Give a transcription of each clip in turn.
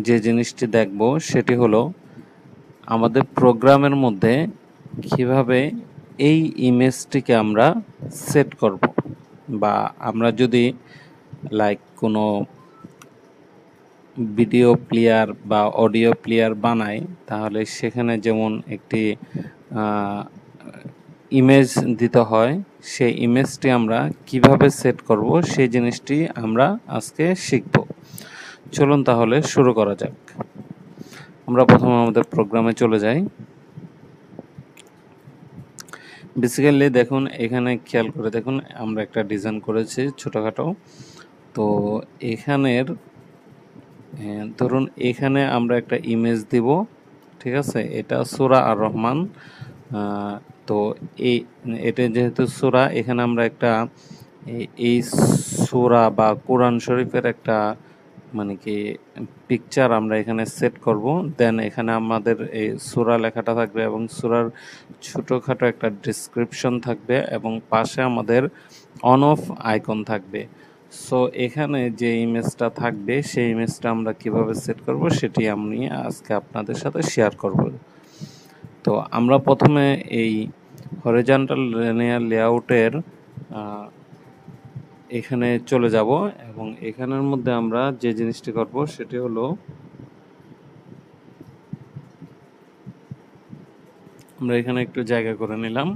যে জিনিসটি দেখব সেটি হলো আমাদের প্রোগ্রামের মধ্যে কিভাবে এই ইমেজটিকে আমরা সেট করব, বা আমরা যদি লাইক কোনো ভিডিও প্লেয়ার বা অডিও প্লেয়ার বানাই, তাহলে সেখানে যেমন একটি ইমেজ দিতে হয়, সেই ইমেজটি আমরা কিভাবে সেট করব সেই জিনিসটি আমরা আজকে শিখব। চলুন তাহলে শুরু করা যাক। আমরা প্রথমে আমাদের প্রোগ্রামে চলে যাই। বেসিক্যালি দেখুন, এখানে খেয়াল করে দেখুন আমরা একটা ডিজাইন করেছি ছোটোখাটো। তো এখানের ধরুন এখানে আমরা একটা ইমেজ দিব, ঠিক আছে। এটা সূরা আর রহমান। তো এটা যেহেতু সূরা, এখানে আমরা একটা এই সূরা বা কোরআন শরীফের একটা মানে কি পিকচার আমরা এখানে সেট করব। দেন এখানে আমাদের এই সূরা লেখাটা থাকবে এবং সূরার ছোটোখাটো একটা ডেসক্রিপশন থাকবে এবং পাশে আমাদের অন অফ আইকন থাকবে। সো এখানে যে ইমেজটা থাকবে সেই ইমেজটা আমরা কিভাবে সেট করব সেটি আমি আজকে আপনাদের সাথে শেয়ার করব। তো আমরা প্রথমে এই হরিজন্টাল লিনিয়ার লেআউটের এখানে চলে যাব এবং এখানের মধ্যে আমরা যে জিনিসটি করব সেটি হলো আমরা এখানে একটু জায়গা করে নিলাম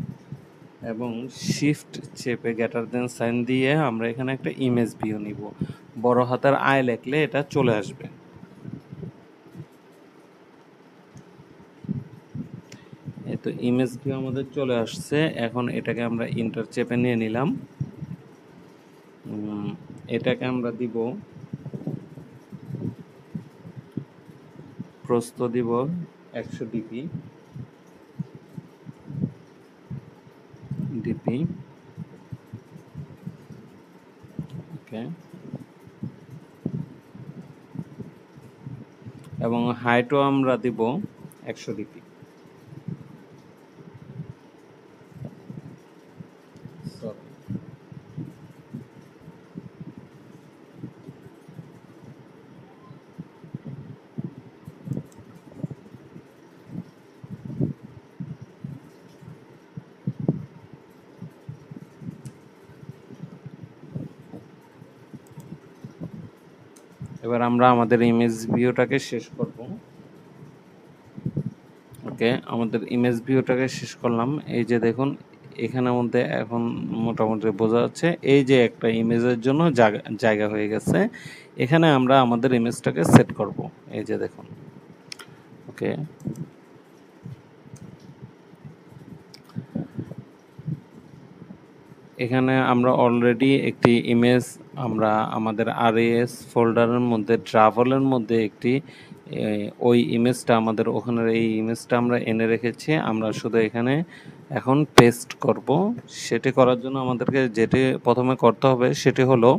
এবং শিফট চেপে গ্রেটার দেন সাইন দিয়ে আমরা এখানে একটা ইমেজ ভিউ নিব। বড় হাতের আই লিখলে এটা চলে আসবে। এই তো ইমেজ ভিউ আমাদের চলে আসছে। এখন এটাকে আমরা ইন্টার চেপে নিয়ে নিলাম। এটাকে আমরা দিব প্রস্থ দিব 100 ডিপি। ওকে, এবং হাইটও আমরা দিব 100 ডিপি। এবার আমরা আমাদের ইমেজ ভিউটাকে শেষ করব। ওকে, আমাদের ইমেজ ভিউটাকে শেষ করলাম। এই যে দেখুন এখানের মধ্যে এখন মোটামুটি বোঝা যাচ্ছে এই যে একটা ইমেজের জন্য জায়গা হয়ে গেছে। এখানে আমরা আমাদের ইমেজটাকে সেট করব। এই যে দেখুন, ওকে, এখানে আমরা অলরেডি একটি ইমেজ আমরা আমাদের আরএস ফোল্ডারের মধ্যে ট্রাভেলের মধ্যে একটি ওই ইমেজটা আমাদের ওখানের এই ইমেজটা আমরা এনে রেখেছি। আমরা শুধু এখানে এখন পেস্ট করব। সেটি করার জন্য আমাদেরকে যেটি প্রথমে করতে হবে সেটি হলো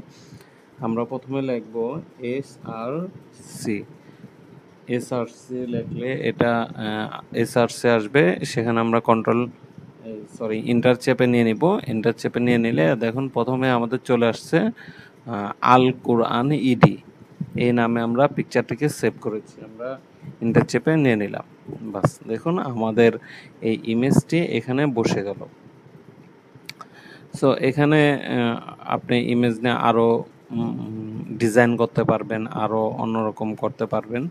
আমরা প্রথমে লিখব এসআরসি লিখলে এটা এসআরসি আসবে। সেখানে আমরা ইন্টার চেপে নিয়ে নিব। ইন্টার চেপে নিয়ে নিলে দেখুন প্রথমে আমাদের চলে আসছে আল কোরআন ইডি, এই নামে আমরা পিকচারটিকে সেভ করেছি। আমরা ইন্টার চেপে নিয়ে নিলাম। বাস দেখুন আমাদের এই ইমেজটি এখানে বসে গেল। সো এখানে আপনি ইমেজ নিয়ে আরও ডিজাইন করতে পারবেন, আরও অন্যরকম করতে পারবেন।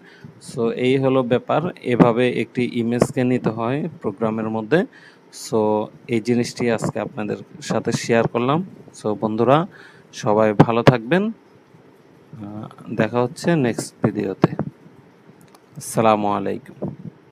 সো এই হলো ব্যাপার, এভাবে একটি ইমেজকে নিতে হয় প্রোগ্রামের মধ্যে। সো এই জিনিসটি আজকে আপনাদের সাথে শেয়ার করলাম। সো বন্ধুরা সবাই ভালো থাকবেন, দেখা হচ্ছে নেক্সট ভিডিওতে। আসসালামু আলাইকুম।